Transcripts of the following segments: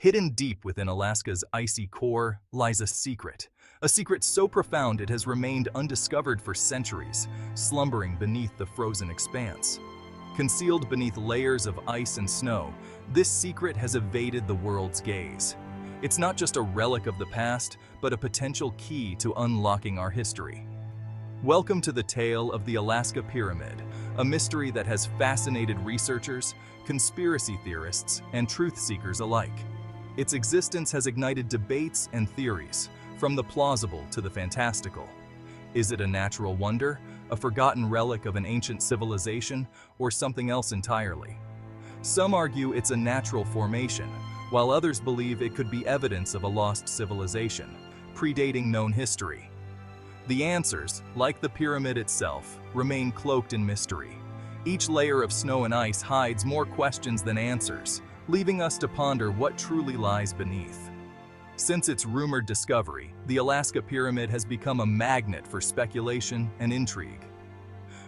Hidden deep within Alaska's icy core lies a secret so profound it has remained undiscovered for centuries, slumbering beneath the frozen expanse. Concealed beneath layers of ice and snow, this secret has evaded the world's gaze. It's not just a relic of the past, but a potential key to unlocking our history. Welcome to the tale of the Alaska Pyramid, a mystery that has fascinated researchers, conspiracy theorists, and truth seekers alike. Its existence has ignited debates and theories, from the plausible to the fantastical. Is it a natural wonder, a forgotten relic of an ancient civilization, or something else entirely? Some argue it's a natural formation, while others believe it could be evidence of a lost civilization, predating known history. The answers, like the pyramid itself, remain cloaked in mystery. Each layer of snow and ice hides more questions than answers, leaving us to ponder what truly lies beneath. Since its rumored discovery, the Alaska Pyramid has become a magnet for speculation and intrigue.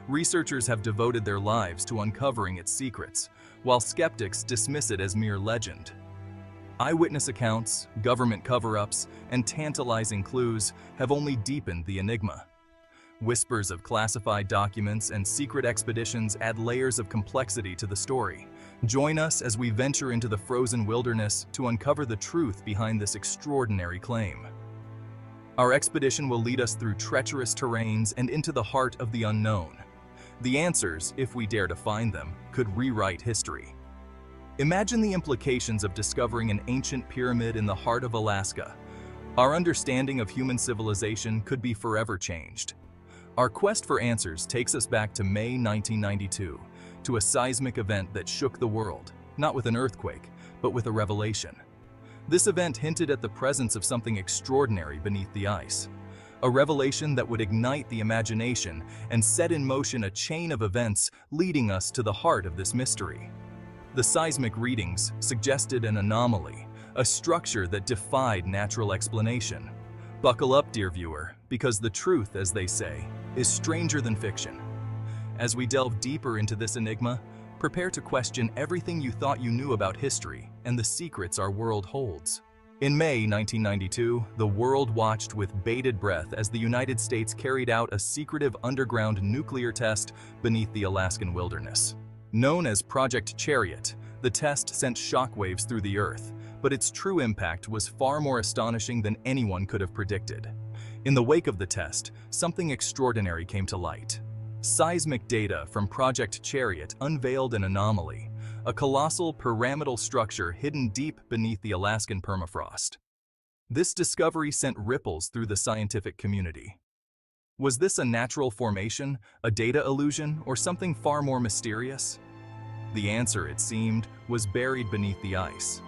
Researchers have devoted their lives to uncovering its secrets, while skeptics dismiss it as mere legend. Eyewitness accounts, government cover-ups, and tantalizing clues have only deepened the enigma. Whispers of classified documents and secret expeditions add layers of complexity to the story. Join us as we venture into the frozen wilderness to uncover the truth behind this extraordinary claim. Our expedition will lead us through treacherous terrains and into the heart of the unknown. The answers, if we dare to find them, could rewrite history. Imagine the implications of discovering an ancient pyramid in the heart of Alaska. Our understanding of human civilization could be forever changed. Our quest for answers takes us back to May 1992, to a seismic event that shook the world, not with an earthquake, but with a revelation. This event hinted at the presence of something extraordinary beneath the ice. A revelation that would ignite the imagination and set in motion a chain of events leading us to the heart of this mystery. The seismic readings suggested an anomaly, a structure that defied natural explanation. Buckle up, dear viewer, because the truth, as they say, is stranger than fiction. As we delve deeper into this enigma, prepare to question everything you thought you knew about history and the secrets our world holds. In May 1992, the world watched with bated breath as the United States carried out a secretive underground nuclear test beneath the Alaskan wilderness. Known as Project Chariot, the test sent shockwaves through the Earth, but its true impact was far more astonishing than anyone could have predicted. In the wake of the test, something extraordinary came to light. Seismic data from Project Chariot unveiled an anomaly, a colossal pyramidal structure hidden deep beneath the Alaskan permafrost. This discovery sent ripples through the scientific community. Was this a natural formation, a data illusion, or something far more mysterious? The answer, it seemed, was buried beneath the ice.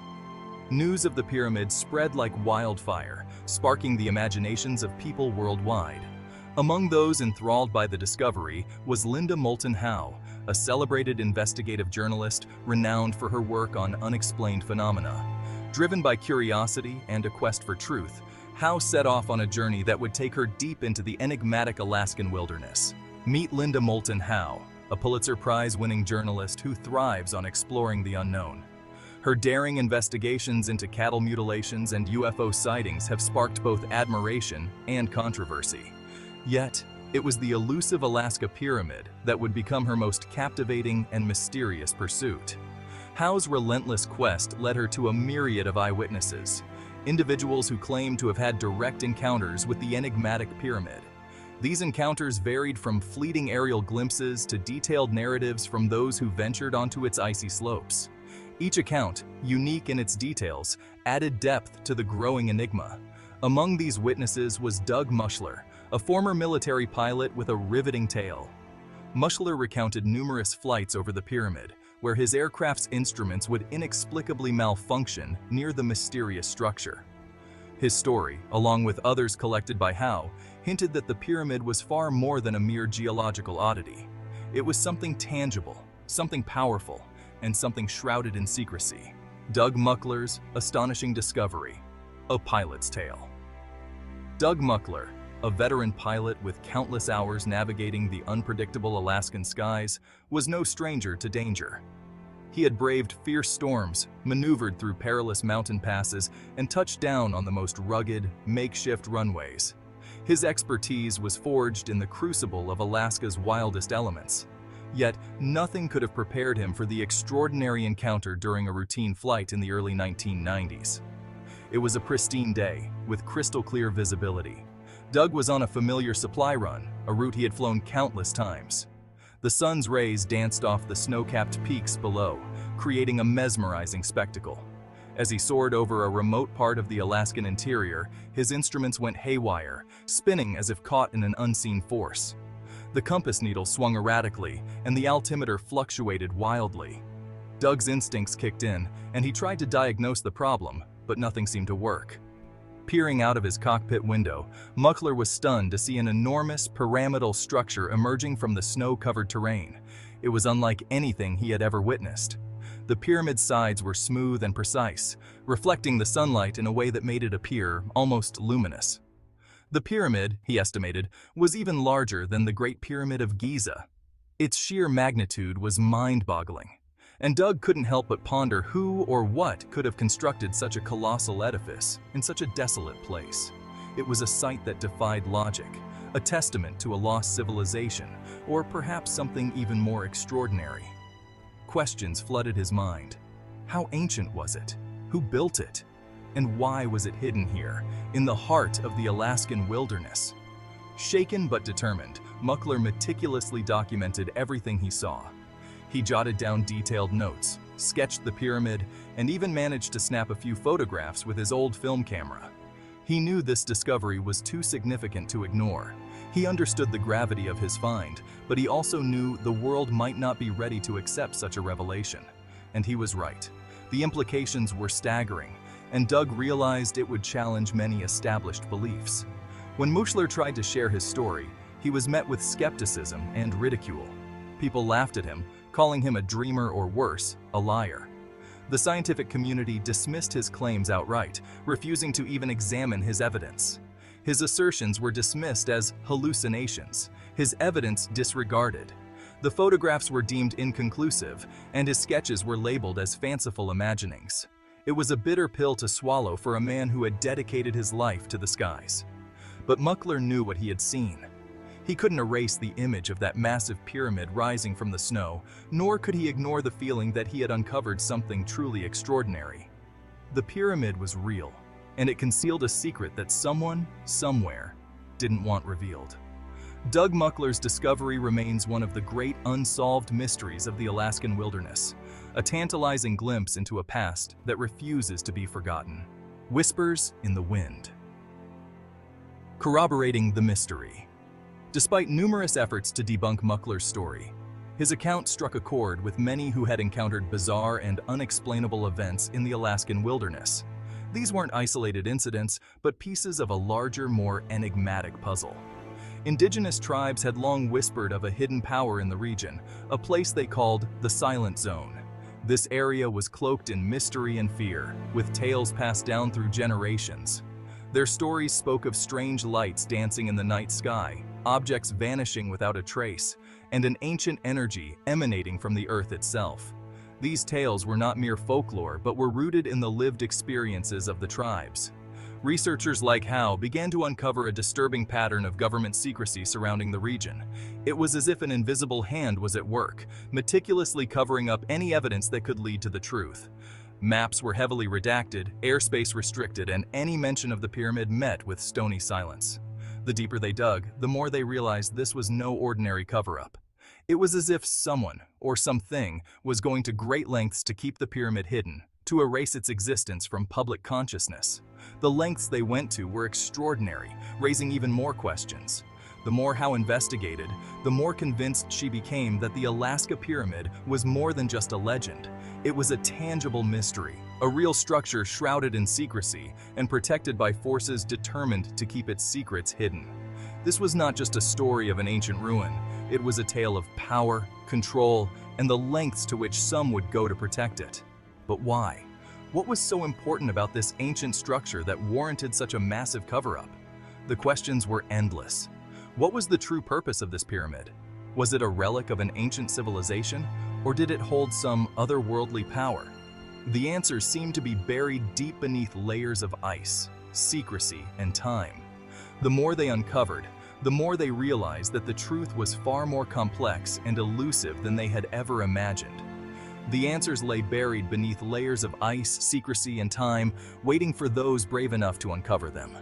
News of the pyramid spread like wildfire, sparking the imaginations of people worldwide. Among those enthralled by the discovery was Linda Moulton Howe, a celebrated investigative journalist renowned for her work on unexplained phenomena. Driven by curiosity and a quest for truth, Howe set off on a journey that would take her deep into the enigmatic Alaskan wilderness. Meet Linda Moulton Howe, a Pulitzer Prize-winning journalist who thrives on exploring the unknown. Her daring investigations into cattle mutilations and UFO sightings have sparked both admiration and controversy. Yet, it was the elusive Alaska Pyramid that would become her most captivating and mysterious pursuit. Howe's relentless quest led her to a myriad of eyewitnesses, individuals who claimed to have had direct encounters with the enigmatic pyramid. These encounters varied from fleeting aerial glimpses to detailed narratives from those who ventured onto its icy slopes. Each account, unique in its details, added depth to the growing enigma. Among these witnesses was Doug Mushler, a former military pilot with a riveting tale. Mushler recounted numerous flights over the pyramid, where his aircraft's instruments would inexplicably malfunction near the mysterious structure. His story, along with others collected by Howe, hinted that the pyramid was far more than a mere geological oddity. It was something tangible, something powerful, and something shrouded in secrecy. Doug Muckler's astonishing discovery, a pilot's tale. Doug Muckler, a veteran pilot with countless hours navigating the unpredictable Alaskan skies, was no stranger to danger. He had braved fierce storms, maneuvered through perilous mountain passes, and touched down on the most rugged, makeshift runways. His expertise was forged in the crucible of Alaska's wildest elements. Yet, nothing could have prepared him for the extraordinary encounter during a routine flight in the early 1990s. It was a pristine day, with crystal-clear visibility. Doug was on a familiar supply run, a route he had flown countless times. The sun's rays danced off the snow-capped peaks below, creating a mesmerizing spectacle. As he soared over a remote part of the Alaskan interior, his instruments went haywire, spinning as if caught in an unseen force. The compass needle swung erratically, and the altimeter fluctuated wildly. Doug's instincts kicked in, and he tried to diagnose the problem, but nothing seemed to work. Peering out of his cockpit window, Muckler was stunned to see an enormous pyramidal structure emerging from the snow-covered terrain. It was unlike anything he had ever witnessed. The pyramid's sides were smooth and precise, reflecting the sunlight in a way that made it appear almost luminous. The pyramid, he estimated, was even larger than the Great Pyramid of Giza. Its sheer magnitude was mind-boggling, and Doug couldn't help but ponder who or what could have constructed such a colossal edifice in such a desolate place. It was a sight that defied logic, a testament to a lost civilization, or perhaps something even more extraordinary. Questions flooded his mind. How ancient was it? Who built it? And why was it hidden here, in the heart of the Alaskan wilderness? Shaken but determined, Muckler meticulously documented everything he saw. He jotted down detailed notes, sketched the pyramid, and even managed to snap a few photographs with his old film camera. He knew this discovery was too significant to ignore. He understood the gravity of his find, but he also knew the world might not be ready to accept such a revelation. And he was right. The implications were staggering, and Doug realized it would challenge many established beliefs. When Muchler tried to share his story, he was met with skepticism and ridicule. People laughed at him, calling him a dreamer or worse, a liar. The scientific community dismissed his claims outright, refusing to even examine his evidence. His assertions were dismissed as hallucinations, his evidence disregarded. The photographs were deemed inconclusive, and his sketches were labeled as fanciful imaginings. It was a bitter pill to swallow for a man who had dedicated his life to the skies. But Muckler knew what he had seen. He couldn't erase the image of that massive pyramid rising from the snow, nor could he ignore the feeling that he had uncovered something truly extraordinary. The pyramid was real, and it concealed a secret that someone, somewhere, didn't want revealed. Doug Muckler's discovery remains one of the great unsolved mysteries of the Alaskan wilderness, a tantalizing glimpse into a past that refuses to be forgotten. Whispers in the wind. Corroborating the mystery. Despite numerous efforts to debunk Muckler's story, his account struck a chord with many who had encountered bizarre and unexplainable events in the Alaskan wilderness. These weren't isolated incidents, but pieces of a larger, more enigmatic puzzle. Indigenous tribes had long whispered of a hidden power in the region, a place they called the Silent Zone. This area was cloaked in mystery and fear, with tales passed down through generations. Their stories spoke of strange lights dancing in the night sky, objects vanishing without a trace, and an ancient energy emanating from the earth itself. These tales were not mere folklore, but were rooted in the lived experiences of the tribes. Researchers like Howe began to uncover a disturbing pattern of government secrecy surrounding the region. It was as if an invisible hand was at work, meticulously covering up any evidence that could lead to the truth. Maps were heavily redacted, airspace restricted, and any mention of the pyramid met with stony silence. The deeper they dug, the more they realized this was no ordinary cover-up. It was as if someone, or something, was going to great lengths to keep the pyramid hidden, to erase its existence from public consciousness. The lengths they went to were extraordinary, raising even more questions. The more Howe investigated, the more convinced she became that the Alaska Pyramid was more than just a legend. It was a tangible mystery, a real structure shrouded in secrecy and protected by forces determined to keep its secrets hidden. This was not just a story of an ancient ruin. It was a tale of power, control, and the lengths to which some would go to protect it. But why? What was so important about this ancient structure that warranted such a massive cover-up? The questions were endless. What was the true purpose of this pyramid? Was it a relic of an ancient civilization, or did it hold some otherworldly power? The answers seemed to be buried deep beneath layers of ice, secrecy, and time. The more they uncovered, the more they realized that the truth was far more complex and elusive than they had ever imagined. The answers lay buried beneath layers of ice, secrecy, and time, waiting for those brave enough to uncover them.